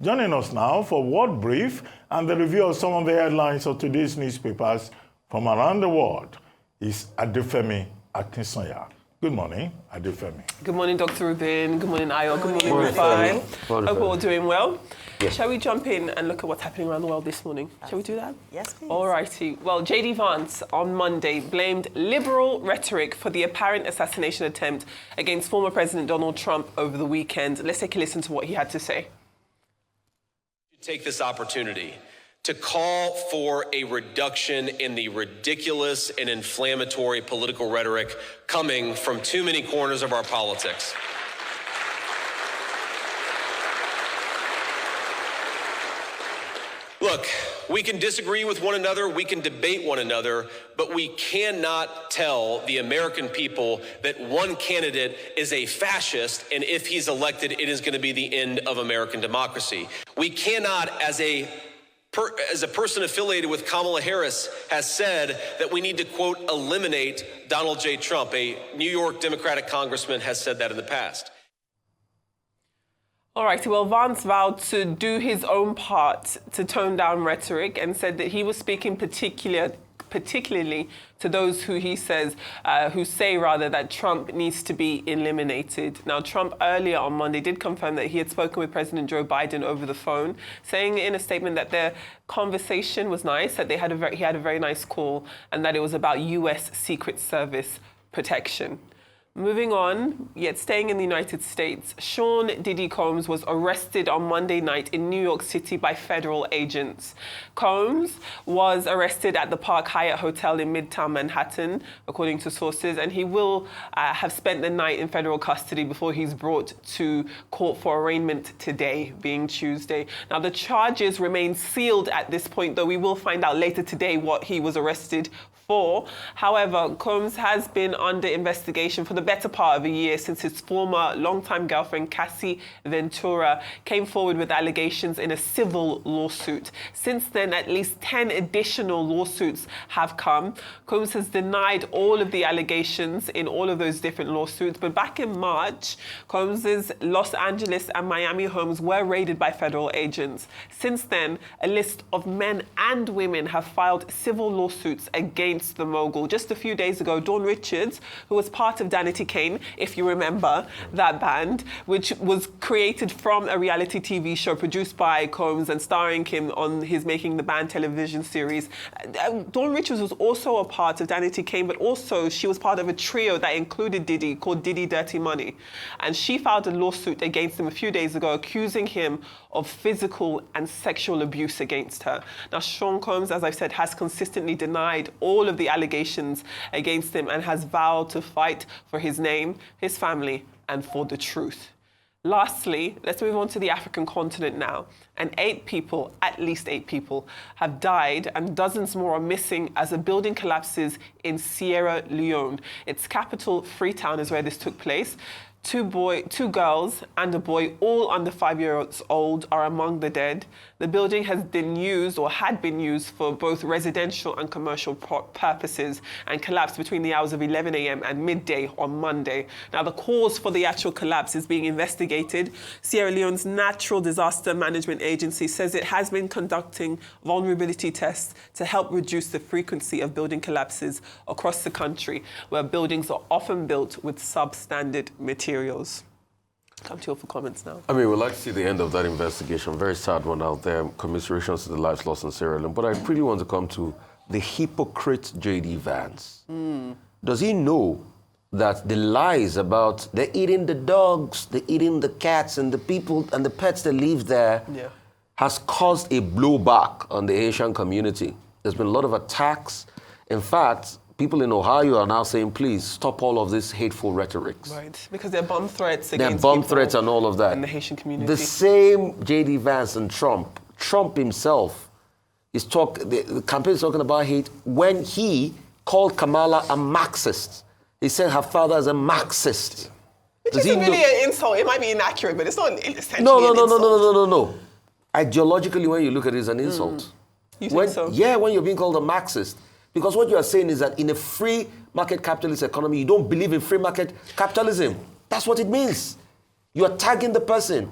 Joining us now for World Brief and the review of some of the headlines of today's newspapers from around the world is Adefemi Akinsanya. Good morning, Adefemi. Good morning, Dr. Rubin. Good morning, Ayo. Good morning, Rufai. Hope we're all doing well. Yes. Shall we jump in and look at what's happening around the world this morning? Shall we do that? Yes, please. All righty. Well, J.D. Vance on Monday blamed liberal rhetoric for the apparent assassination attempt against former President Donald Trump over the weekend. Let's take a listen to what he had to say. Take this opportunity to call for a reduction in the ridiculous and inflammatory political rhetoric coming from too many corners of our politics. Look, we can disagree with one another, we can debate one another, but we cannot tell the American people that one candidate is a fascist, and if he's elected, it is going to be the end of American democracy. We cannot, as a person affiliated with Kamala Harris has said, that we need to, quote, eliminate Donald J. Trump. A New York Democratic congressman has said that in the past. All right, well, Vance vowed to do his own part to tone down rhetoric and said that he was speaking particularly to those who he says, who say rather that Trump needs to be eliminated. Now, Trump earlier on Monday did confirm that he had spoken with President Joe Biden over the phone, saying in a statement that their conversation was nice, that he had a very nice call, and that it was about U.S. Secret Service protection. Moving on, yet staying in the United States, Sean Diddy Combs was arrested on Monday night in New York City by federal agents. Combs was arrested at the Park Hyatt Hotel in Midtown Manhattan, according to sources, and he will have spent the night in federal custody before he's brought to court for arraignment today, being Tuesday. Now, the charges remain sealed at this point, though we will find out later today what he was arrested for. However, Combs has been under investigation for the better part of a year since his former longtime girlfriend, Cassie Ventura, came forward with allegations in a civil lawsuit. Since then, at least 10 additional lawsuits have come. Combs has denied all of the allegations in all of those different lawsuits. But back in March, Combs's Los Angeles and Miami homes were raided by federal agents. Since then, a list of men and women have filed civil lawsuits against the mogul. Just a few days ago, Dawn Richards, who was part of Danity Kane, if you remember that band, which was created from a reality TV show produced by Combs and starring him on his Making the Band television series. Dawn Richards was also a part of Danity Kane, but also she was part of a trio that included Diddy called Diddy Dirty Money. And she filed a lawsuit against him a few days ago, accusing him of physical and sexual abuse against her. Now, Sean Combs, as I've said, has consistently denied all of the allegations against him and has vowed to fight for his name, his family, and for the truth. Lastly, let's move on to the African continent now. And at least eight people, have died and dozens more are missing as a building collapses in Sierra Leone. Its capital, Freetown, is where this took place. Two girls and a boy, all under 5 years old, are among the dead. The building had been used for both residential and commercial purposes and collapsed between the hours of 11 a.m. and midday on Monday. Now, the cause for the actual collapse is being investigated. Sierra Leone's Natural Disaster Management Agency says it has been conducting vulnerability tests to help reduce the frequency of building collapses across the country, where buildings are often built with substandard materials. Come to you for comments now. I mean, we'd like to see the end of that investigation. Very sad one out there. Commiserations to the lives lost in Sierra Leone. But I really want to come to the hypocrite J.D. Vance. Does he know that the lies about they're eating the dogs, they're eating the cats and the people and the pets that live there has caused a blowback on the Asian community? There's been a lot of attacks. In fact, people in Ohio are now saying, please stop all of this hateful rhetoric. Right, because there are bomb threats against There are bomb threats and all of that. In the Haitian community. The same J.D. Vance and Trump himself, the campaign is talking about hate when he called Kamala a Marxist. He said her father is a Marxist. Which isn't really an insult. It might be inaccurate, but it's not essentially an insult. No. Ideologically, when you look at it, it's an insult. You think so? Yeah, when you're being called a Marxist. Because what you are saying is that in a free market capitalist economy, you don't believe in free market capitalism. That's what it means. You are tagging the person.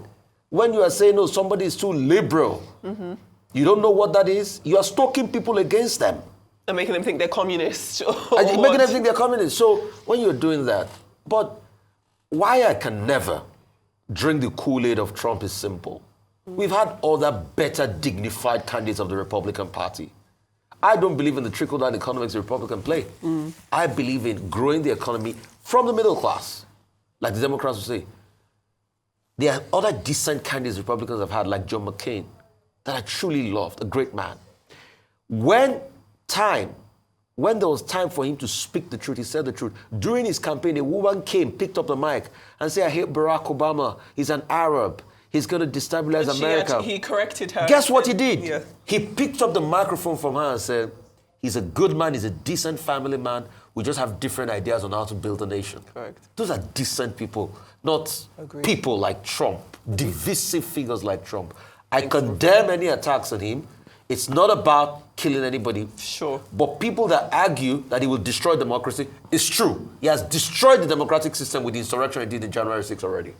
When you are saying, no, somebody is too liberal, you don't know what that is, you are stoking people against them. And making them think they're communist. And making them think they're communist. So when you're doing that, but why I can never drink the Kool-Aid of Trump is simple. We've had other better dignified candidates of the Republican Party. I don't believe in the trickle-down economics the Republican play. I believe in growing the economy from the middle class, like the Democrats would say. There are other decent candidates Republicans have had, like John McCain, that I truly loved, a great man. When there was time for him to speak the truth, he said the truth. During his campaign, a woman came, picked up the mic, and said, I hate Barack Obama. He's an Arab. He's going to destabilize America. He corrected her. Guess what he did? Yeah. He picked up the microphone from her and said, he's a good man, he's a decent family man. We just have different ideas on how to build a nation. Correct. Those are decent people, not people like Trump, divisive figures like Trump. I condemn any attacks on him. It's not about killing anybody. Sure. But people that argue that he will destroy democracy, it's true. He has destroyed the democratic system with the insurrection he did in January 6 already.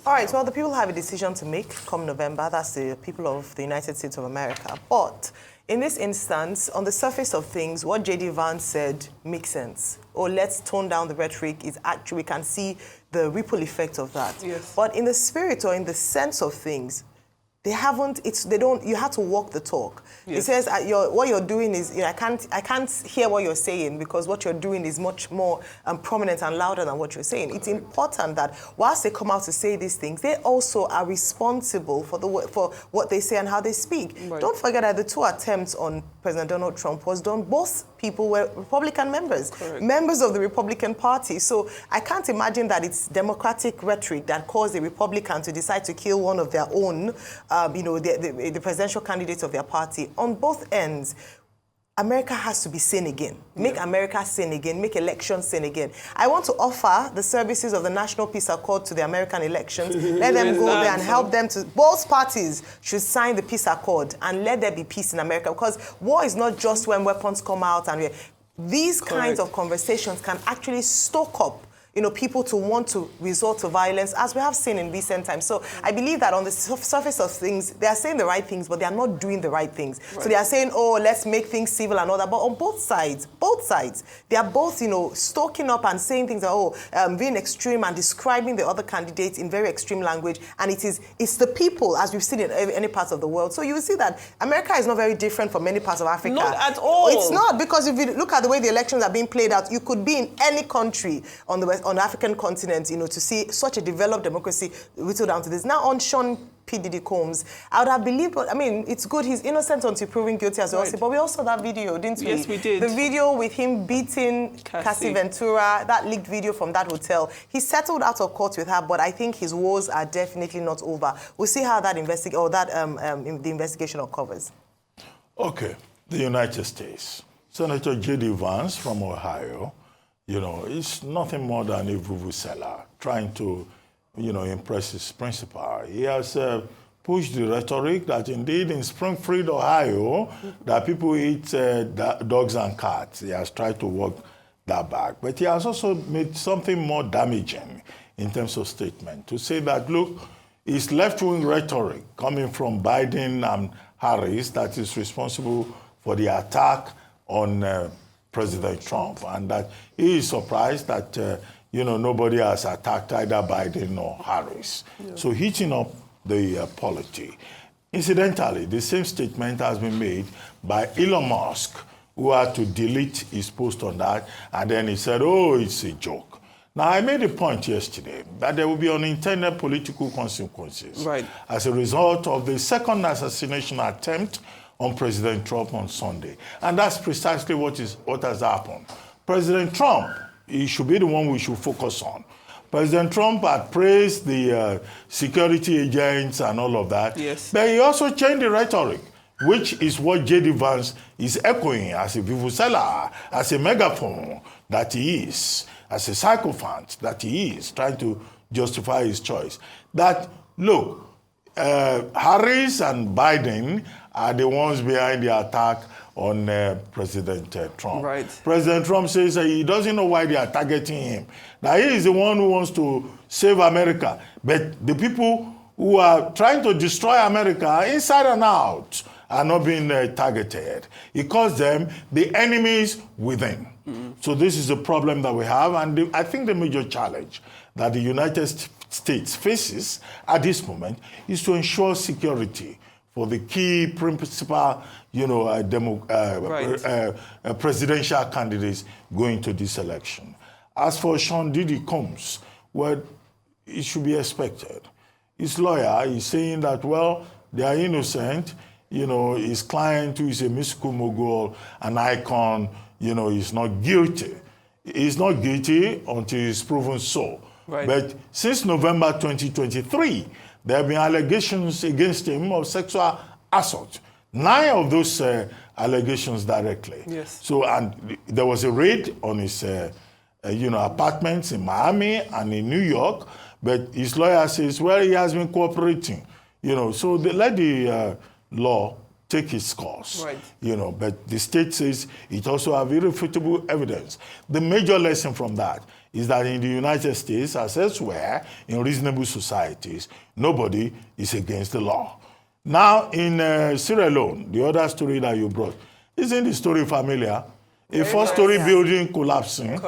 All right, well, the people have a decision to make come November. That's the people of the United States of America. But in this instance, on the surface of things, what J.D. Vance said makes sense. Or let's tone down the rhetoric is actually, we can see the ripple effect of that. Yes. But in the spirit or in the sense of things, you have to walk the talk. Yes. It says what you're doing is, I can't hear what you're saying because what you're doing is much more prominent and louder than what you're saying. It's important that whilst they come out to say these things, they also are responsible for what they say and how they speak. Right. Don't forget that the two attempts on President Donald Trump was done, both people were Republican members, members of the Republican Party. So I can't imagine that it's democratic rhetoric that caused a Republican to decide to kill one of their own, the presidential candidates of their party. On both ends, America has to be sane again. Make America sane again. Make elections sane again. I want to offer the services of the National Peace Accord to the American elections. Let them go there and help them to... Both parties should sign the peace accord and let there be peace in America, because war is not just when weapons come out and... These kinds of conversations can actually stoke up people to want to resort to violence, as we have seen in recent times. So I believe that on the surface of things, they are saying the right things, but they are not doing the right things. Right. So they are saying, oh, let's make things civil and all that. But on both sides, they are both, stoking up and saying things that, being extreme and describing the other candidates in very extreme language. And it's the people, as we've seen in any part of the world. So you will see that America is not very different from many parts of Africa. Not at all. It's not, because if you look at the way the elections are being played out, you could be in any country on the African continent, to see such a developed democracy whittled down to this. Now on Sean P. Diddy Combs, I would have believed, it's good, he's innocent until proven guilty as well. Right. But we also saw that video, didn't we? Yes, we did. The video with him beating Cassie Ventura, that leaked video from that hotel. He settled out of court with her, but I think his woes are definitely not over. We'll see how that the investigation uncovers. Okay, the United States. Senator J.D. Vance from Ohio, it's nothing more than a vuvuzela trying to, impress his principal. He has pushed the rhetoric that indeed in Springfield, Ohio, that people eat dogs and cats. He has tried to walk that back. But he has also made something more damaging in terms of statement to say that, look, it's left-wing rhetoric coming from Biden and Harris that is responsible for the attack on President Trump, and that he is surprised that, nobody has attacked either Biden or Harris. Yeah. So heating up the polity. Incidentally, the same statement has been made by Elon Musk, who had to delete his post on that, and then he said, oh, it's a joke. Now, I made a point yesterday that there will be unintended political consequences as a result of the second assassination attempt on President Trump on Sunday. And that's precisely what has happened. President Trump, he should be the one we should focus on. President Trump had praised the security agents and all of that. Yes. But he also changed the rhetoric, which is what J.D. Vance is echoing as a vuvuzela, as a megaphone that he is, as a sycophant that he is, trying to justify his choice. That, look, Harris and Biden are the ones behind the attack on President Trump. Right. President Trump says he doesn't know why they are targeting him. Now, he is the one who wants to save America. But the people who are trying to destroy America inside and out are not being targeted. He calls them the enemies within. So this is a problem that we have, and I think the major challenge that the United States faces at this moment is to ensure security for the key principal, presidential candidates going to this election. As for Sean Diddy Combs, well, it should be expected. His lawyer is saying that, well, they are innocent. His client, who is a musical mogul, an icon, is not guilty. He's not guilty until he's proven so. Right. But since November 2023, there have been allegations against him of sexual assault. 9 of those allegations directly. Yes. So, and there was a raid on his, apartments in Miami and in New York. But his lawyer says, well, he has been cooperating. So let the law take its course. Right. But the state says it also have irrefutable evidence. The major lesson from that is that in the United States, as elsewhere, in reasonable societies, nobody is against the law. Now, in Sierra Leone, the other story that you brought, isn't the story familiar? A four-story building collapsing,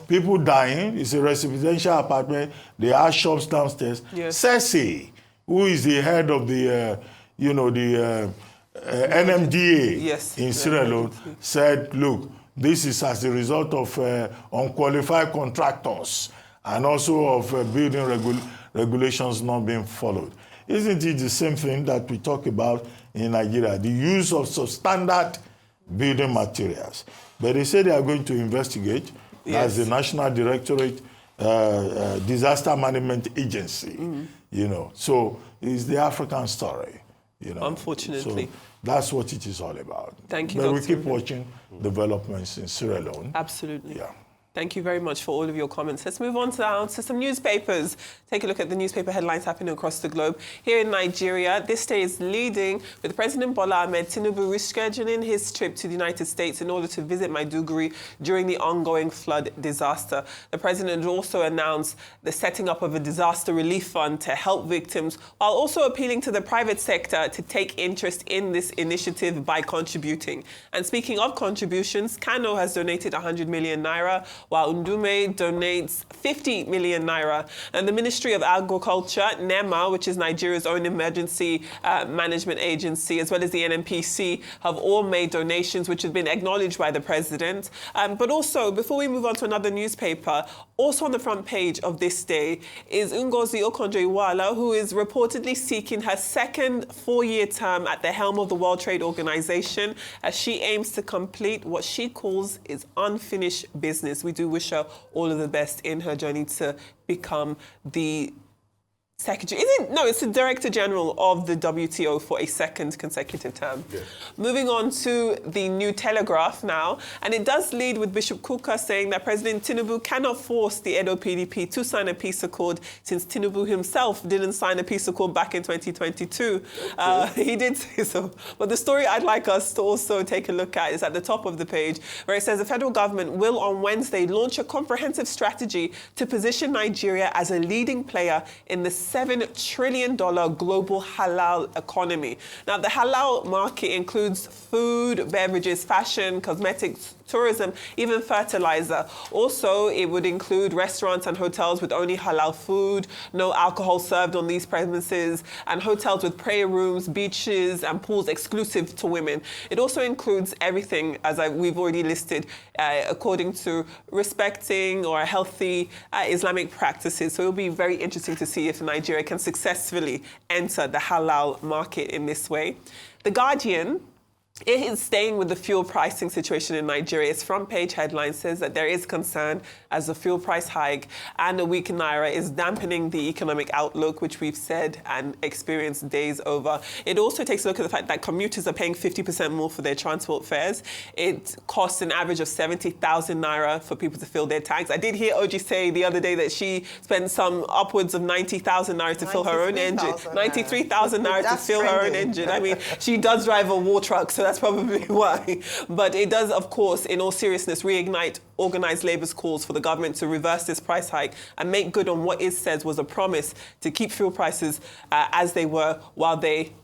people dying. It's a residential apartment. There are shops downstairs. Yes. Cersei, who is the head of the, NMDA in Sierra Leone, said, look, this is as a result of unqualified contractors and also of building regulations not being followed. Isn't it the same thing that we talk about in Nigeria, the use of substandard building materials? But they say they are going to investigate. Yes. As the National Directorate Disaster Management Agency, So it's the African story, Unfortunately. So that's what it is all about. Thank you, But we Dr. keep watching developments in Sierra Leone. Absolutely. Yeah. Thank you very much for all of your comments. Let's move on now to some newspapers. Take a look at the newspaper headlines happening across the globe. Here in Nigeria, this day is leading with President Bola Ahmed Tinubu rescheduling his trip to the United States in order to visit Maiduguri during the ongoing flood disaster. The president also announced the setting up of a disaster relief fund to help victims, while also appealing to the private sector to take interest in this initiative by contributing. And speaking of contributions, Kano has donated 100 million naira, while Ndume donates 50 million naira. And the Ministry of Agriculture, NEMA, which is Nigeria's own emergency management agency, as well as the NNPC, have all made donations, which have been acknowledged by the president. But also, before we move on to another newspaper, also on the front page of this day is Ngozi Okonjo-Iweala, who is reportedly seeking her second 4-year term at the helm of the World Trade Organization, as she aims to complete what she calls is unfinished business. We do wish her all of the best in her journey to become the Secretary, it's the Director General of the WTO for a second consecutive term. Yes. Moving on to the New Telegraph now, and it does lead with Bishop Kuka saying that President Tinubu cannot force the Edo PDP to sign a peace accord, since Tinubu himself didn't sign a peace accord back in 2022. He did say so. But the story I'd like us to also take a look at is at the top of the page, where it says the federal government will on Wednesday launch a comprehensive strategy to position Nigeria as a leading player in the $7 trillion global halal economy. Now, the halal market includes food, beverages, fashion, cosmetics, tourism, even fertilizer. Also, it would include restaurants and hotels with only halal food, no alcohol served on these premises, and hotels with prayer rooms, beaches, and pools exclusive to women. It also includes everything, as we've already listed, according to respecting or healthy Islamic practices. So it'll be very interesting to see if Nigeria can successfully enter the halal market in this way. The Guardian, it is staying with the fuel pricing situation in Nigeria. Its front page headline says that there is concern as the fuel price hike and the weak naira is dampening the economic outlook, which we've said and experienced days over. It also takes a look at the fact that commuters are paying 50% more for their transport fares. It costs an average of 70,000 naira for people to fill their tanks. I did hear Oji say the other day that she spent some upwards of 90,000 naira to fill her own engine. 93,000 naira to fill her own engine. I mean, she does drive a war truck, so that's probably why. But it does, of course, in all seriousness, reignite organised labour's calls for the government to reverse this price hike and make good on what it says was a promise to keep fuel prices as they were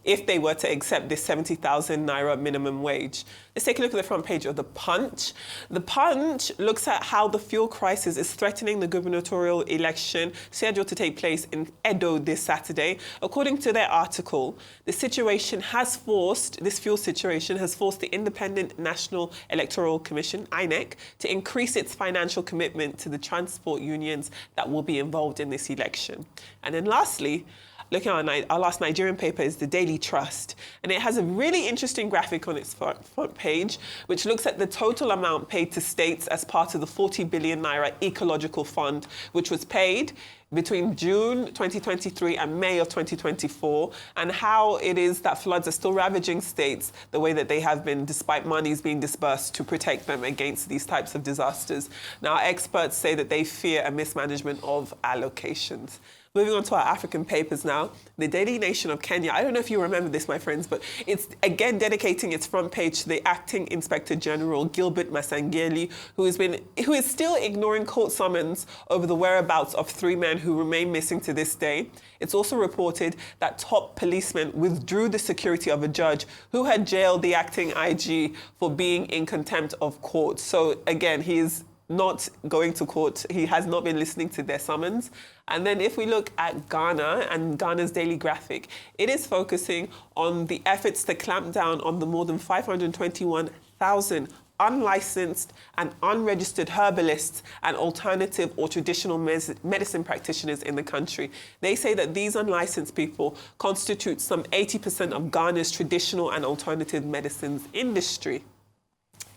if they were to accept this 70,000 naira minimum wage. Let's take a look at the front page of The Punch. The Punch looks at how the fuel crisis is threatening the gubernatorial election scheduled to take place in Edo this Saturday. According to their article, this fuel situation has forced the Independent National Electoral Commission, INEC, to increase its financial commitment to the transport unions that will be involved in this election. And then lastly, looking at our last Nigerian paper is the Daily Trust. And it has a really interesting graphic on its front page, which looks at the total amount paid to states as part of the 40 billion naira ecological fund, which was paid between June 2023 and May of 2024, and how it is that floods are still ravaging states the way that they have been, despite monies being disbursed to protect them against these types of disasters. Now, experts say that they fear a mismanagement of allocations. Moving on to our African papers now, the Daily Nation of Kenya. I don't know if you remember this, my friends, but it's again dedicating its front page to the Acting Inspector General, Gilbert Masangeli, who is still ignoring court summons over the whereabouts of 3 men who remain missing to this day. It's also reported that top policemen withdrew the security of a judge who had jailed the acting IG for being in contempt of court. So again, he is not going to court. He has not been listening to their summons. And then if we look at Ghana and Ghana's Daily Graphic, it is focusing on the efforts to clamp down on the more than 521,000 unlicensed and unregistered herbalists and alternative or traditional medicine practitioners in the country. They say that these unlicensed people constitute some 80% of Ghana's traditional and alternative medicines industry.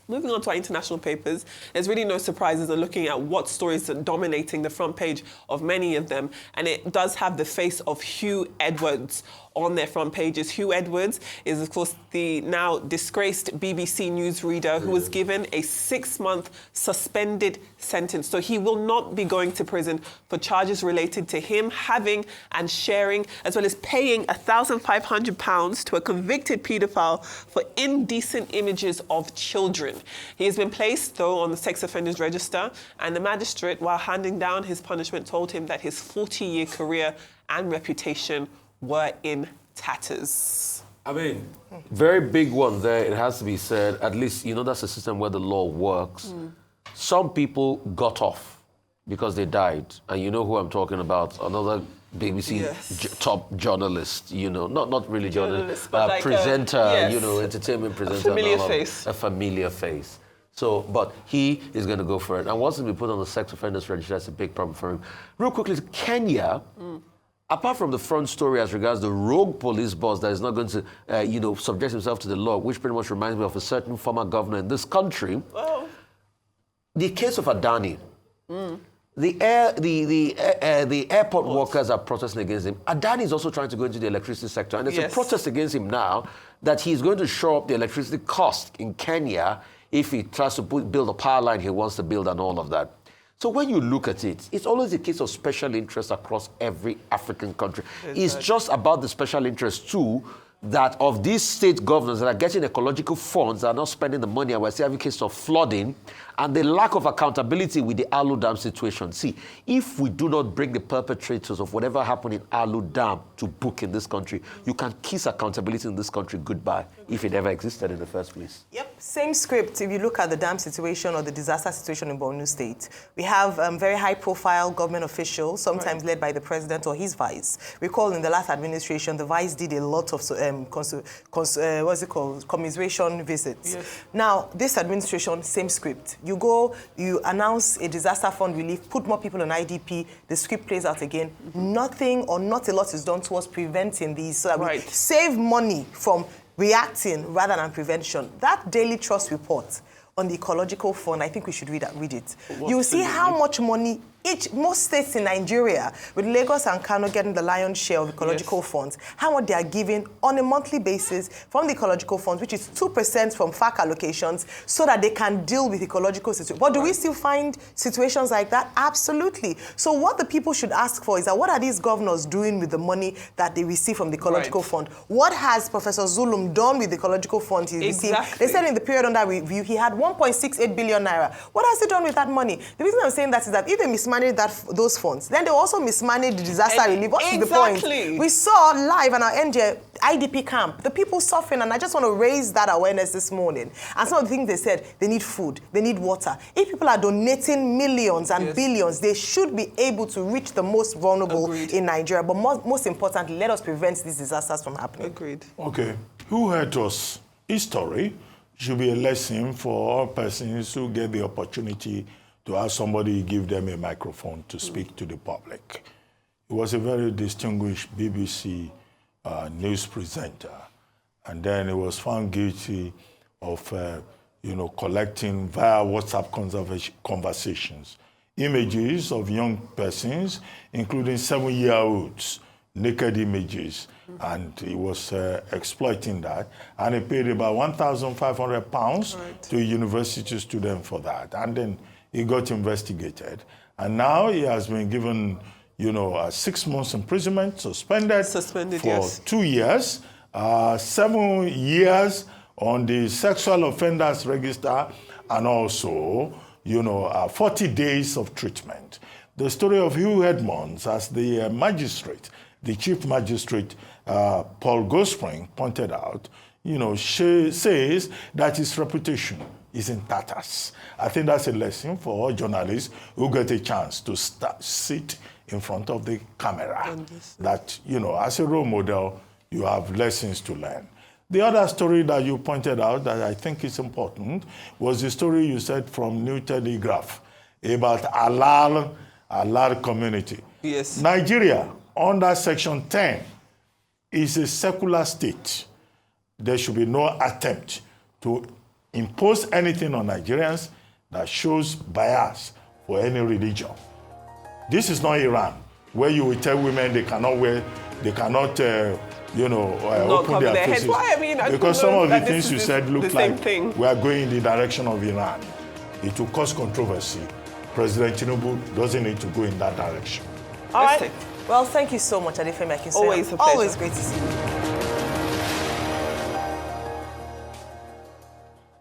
Moving on to our international papers, there's really no surprises in looking at what stories are dominating the front page of many of them. And it does have the face of Hugh Edwards on their front pages. Hugh Edwards is, of course, the now disgraced BBC newsreader who was given a 6-month suspended sentence. So he will not be going to prison for charges related to him having and sharing, as well as paying £1,500 to a convicted paedophile for indecent images of children. He has been placed, though, on the sex offenders register, and the magistrate, while handing down his punishment, told him that his 40-year career and reputation were in tatters. I mean, very big one there, it has to be said. At least, that's a system where the law works. Some people got off because they died. And you know who I'm talking about, another BBC top journalist, not really journalist, but like presenter, entertainment presenter. A familiar face. So, but he is going to go for it. And once it's been put on the sex offenders register, that's a big problem for him. Real quickly, Kenya, apart from the front story as regards the rogue police boss that is not going to, subject himself to the law, which pretty much reminds me of a certain former governor in this country, the case of Adani, the airport workers are protesting against him. Adani is also trying to go into the electricity sector, and there's a protest against him now that he's going to show up the electricity cost in Kenya if he tries to build a power line he wants to build and all of that. So when you look at it, it's always a case of special interest across every African country. It's just about the special interest too, that of these state governors that are getting ecological funds that are not spending the money, and we're seeing a case of flooding, and the lack of accountability with the Alu Dam situation. See, if we do not bring the perpetrators of whatever happened in Alu Dam to book in this country, you can kiss accountability in this country goodbye, if it ever existed in the first place. Yep, same script. If you look at the dam situation or the disaster situation in Borno State, we have very high-profile government officials, sometimes led by the president or his vice. Recall in the last administration, the vice did a lot of commiseration visits. Yes. Now, this administration, same script. You go, you announce a disaster fund relief, put more people on IDP, the script plays out again. Nothing or not a lot is done towards preventing these, so that we save money from reacting rather than prevention. That Daily Trust report on the ecological fund, I think we should read it. You will see how much money most states in Nigeria, with Lagos and Kano getting the lion's share of ecological funds, how much they are giving on a monthly basis from the ecological funds, which is 2% from FAC allocations, so that they can deal with ecological situations. But do we still find situations like that? Absolutely. So what the people should ask for is that what are these governors doing with the money that they receive from the ecological fund? What has Professor Zulum done with the ecological fund he received? They said in the period under review, he had 1.68 billion naira. What has he done with that money? The reason I'm saying that is that if they mismanage those funds, then they also mismanage the disaster relief. What is the point? We saw live in our IDP camp, the people suffering, and I just want to raise that awareness this morning. And some of the things they said, they need food, they need water. If people are donating millions and billions, they should be able to reach the most vulnerable in Nigeria. But most importantly, let us prevent these disasters from happening. Agreed. Okay. Who hurt us? History should be a lesson for all persons who get the opportunity to have somebody give them a microphone to speak to the public. He was a very distinguished BBC news presenter, and then he was found guilty of, collecting via WhatsApp conversations images of young persons, including 7-year-olds, naked images, and he was exploiting that, and he paid about £1,500 to a university student for that, and then he got investigated, and now he has been given 6 months imprisonment, suspended for 2 years, 7 years on the sexual offenders register, and also, 40 days of treatment. The story of Hugh Edmonds as the magistrate, the chief magistrate, Paul Gospring, pointed out, says that his reputation is in tatters. I think that's a lesson for all journalists who get a chance to sit in front of the camera. That, as a role model, you have lessons to learn. The other story that you pointed out that I think is important was the story you said from New Telegraph about Alal community. Yes. Nigeria, under Section 10, is a secular state. There should be no attempt to impose anything on Nigerians that shows bias for any religion. This is not Iran, where you will tell women they cannot open their faces. Why? I mean, because some of the things you said look like we are going in the direction of Iran. It will cause controversy. President Tinubu doesn't need to go in that direction. All right. Well, thank you so much, Adefemi Akinsoya. Always a pleasure. Always great to see you.